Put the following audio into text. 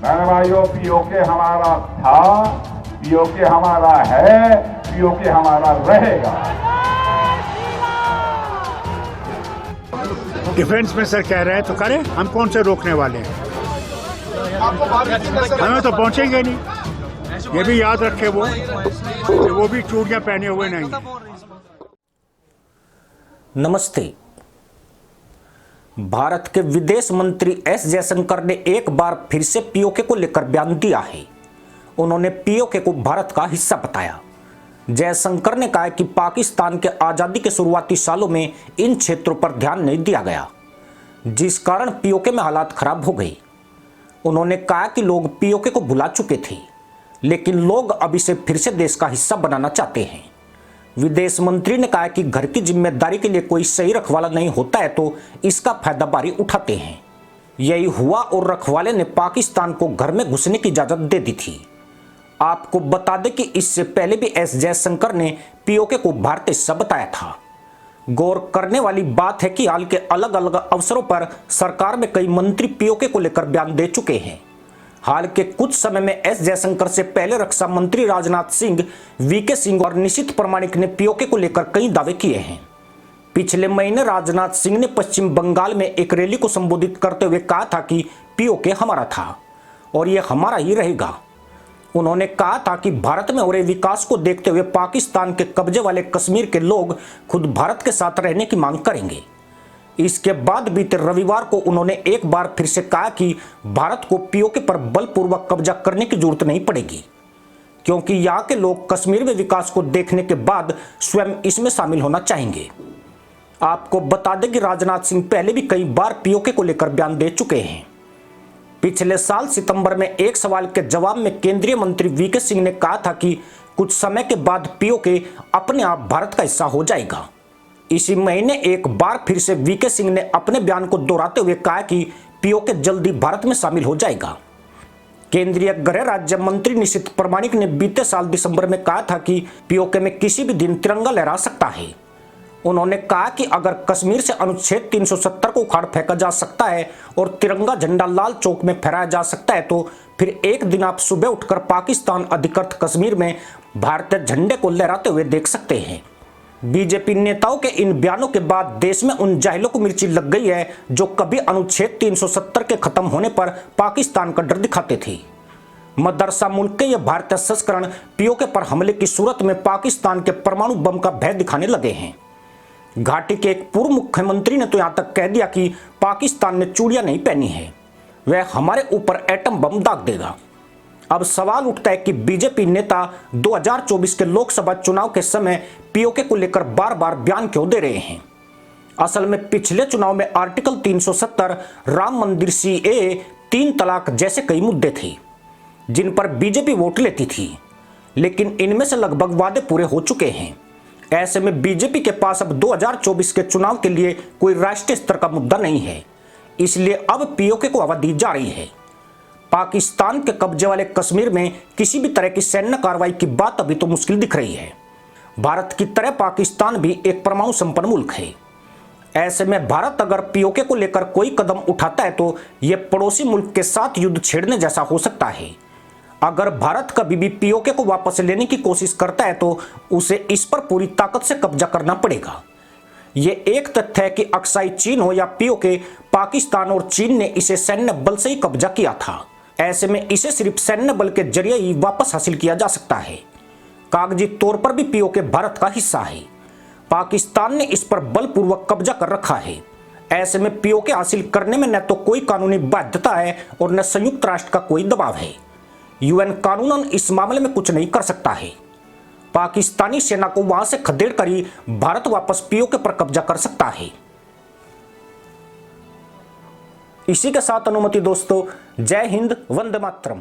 बहन भाइयों, पीओके हमारा था, पीओके हमारा है, पीओके हमारा रहेगा। डिफेंस में सर कह रहे हैं तो करें, हम कौन से रोकने वाले हैं। हमें तो पहुंचेंगे नहीं। ये भी याद रखे वो भी चूड़ियां पहने हुए नहीं। नमस्ते। भारत के विदेश मंत्री एस जयशंकर ने एक बार फिर से पीओके को लेकर बयान दिया है। उन्होंने पीओके को भारत का हिस्सा बताया। जयशंकर ने कहा कि पाकिस्तान के आज़ादी के शुरुआती सालों में इन क्षेत्रों पर ध्यान नहीं दिया गया, जिस कारण पीओके में हालात खराब हो गए। उन्होंने कहा कि लोग पीओके को भुला चुके थे, लेकिन लोग अब इसे फिर से देश का हिस्सा बनाना चाहते हैं। विदेश मंत्री ने कहा कि घर की जिम्मेदारी के लिए कोई सही रखवाला नहीं होता है तो इसका फायदा बारी उठाते हैं। यही हुआ और रखवाले ने पाकिस्तान को घर में घुसने की इजाजत दे दी थी। आपको बता दें कि इससे पहले भी एस जयशंकर ने पीओके को भारतीय हिस्सा बताया था। गौर करने वाली बात है कि हाल के अलग अलग अवसरों पर सरकार में कई मंत्री पीओके को लेकर बयान दे चुके हैं। हाल के कुछ समय में एस जयशंकर से पहले रक्षा मंत्री राजनाथ सिंह, वीके सिंह और निशीथ प्रामाणिक ने पीओके को लेकर कई दावे किए हैं। पिछले महीने राजनाथ सिंह ने पश्चिम बंगाल में एक रैली को संबोधित करते हुए कहा था कि पीओके हमारा था और यह हमारा ही रहेगा। उन्होंने कहा था कि भारत में हो रहे विकास को देखते हुए पाकिस्तान के कब्जे वाले कश्मीर के लोग खुद भारत के साथ रहने की मांग करेंगे। इसके बाद बीते रविवार को उन्होंने एक बार फिर से कहा कि भारत को पीओके पर बलपूर्वक कब्जा करने की जरूरत नहीं पड़ेगी, क्योंकि यहाँ के लोग कश्मीर में विकास को देखने के बाद स्वयं इसमें शामिल होना चाहेंगे। आपको बता दें कि राजनाथ सिंह पहले भी कई बार पीओके को लेकर बयान दे चुके हैं। पिछले साल सितंबर में एक सवाल के जवाब में केंद्रीय मंत्री वीके सिंह ने कहा था कि कुछ समय के बाद पीओके अपने आप भारत का हिस्सा हो जाएगा। इसी महीने एक बार फिर से वीके सिंह ने अपने बयान को दोहराते हुए कहा कि पीओके जल्दी भारत में शामिल हो जाएगा। केंद्रीय गृह राज्य मंत्री निशीथ प्रामाणिक ने बीते साल दिसंबर में कहा था कि पीओके में किसी भी दिन तिरंगा लहरा सकता है। उन्होंने कहा कि अगर कश्मीर से अनुच्छेद 370 को उखाड़ फेंका जा सकता है और तिरंगा झंडा लाल चौक में फहराया जा सकता है, तो फिर एक दिन आप सुबह उठकर पाकिस्तान अधिकृत कश्मीर में भारतीय झंडे को लहराते हुए देख सकते हैं। बीजेपी नेताओं के इन बयानों के बाद देश में उन जाहिलों को मिर्ची लग गई है जो कभी अनुच्छेद 370 के खत्म होने पर पाकिस्तान का डर दिखाते थे। मदरसा मुल्क के ये भारतीय संस्करण पीओके पर हमले की सूरत में पाकिस्तान के परमाणु बम का भय दिखाने लगे हैं। घाटी के एक पूर्व मुख्यमंत्री ने तो यहां तक कह दिया कि पाकिस्तान ने चूड़ियां नहीं पहनी है, वह हमारे ऊपर एटम बम दाग देगा। अब सवाल उठता है कि बीजेपी नेता 2024 के लोकसभा चुनाव के समय पीओके को लेकर बार बार बयान क्यों दे रहे हैं। असल में पिछले चुनाव में आर्टिकल 370, राम मंदिर, सीएए, 3 तलाक जैसे कई मुद्दे थे जिन पर बीजेपी वोट लेती थी, लेकिन इनमें से लगभग वादे पूरे हो चुके हैं। ऐसे में बीजेपी के पास अब 2024 के चुनाव के लिए कोई राष्ट्रीय स्तर का मुद्दा नहीं है, इसलिए अब पीओके को हवा दी जा रही है। पाकिस्तान के कब्जे वाले कश्मीर में किसी भी तरह की सैन्य कार्रवाई की बात अभी तो मुश्किल दिख रही है। भारत की तरह पाकिस्तान भी एक परमाणु संपन्न मुल्क है। ऐसे में भारत अगर पीओके को लेकर कोई कदम उठाता है तो यह पड़ोसी मुल्क के साथ युद्ध छेड़ने जैसा हो सकता है। अगर भारत कभी भी पीओके को वापस लेने की कोशिश करता है तो उसे इस पर पूरी ताकत से कब्जा करना पड़ेगा। ये एक तथ्य है कि अक्साई चीन हो या पीओके, पाकिस्तान और चीन ने इसे सैन्य बल से ही कब्जा किया था। ऐसे में इसे सिर्फ सैन्य बल के जरिए ही वापस हासिल किया जा सकता है। कागजी तौर पर भी पीओके भारत का हिस्सा है। पाकिस्तान ने इस पर बलपूर्वक कब्जा कर रखा है। ऐसे में पीओके हासिल करने में न तो कोई कानूनी बाध्यता है और न संयुक्त राष्ट्र का कोई दबाव है। यूएन कानूनन इस मामले में कुछ नहीं कर सकता है। पाकिस्तानी सेना को वहां से खदेड़ कर ही भारत वापस पीओके पर कब्जा कर सकता है। इसी के साथ अनुमति दोस्तों, जय हिंद, वंदे मातरम।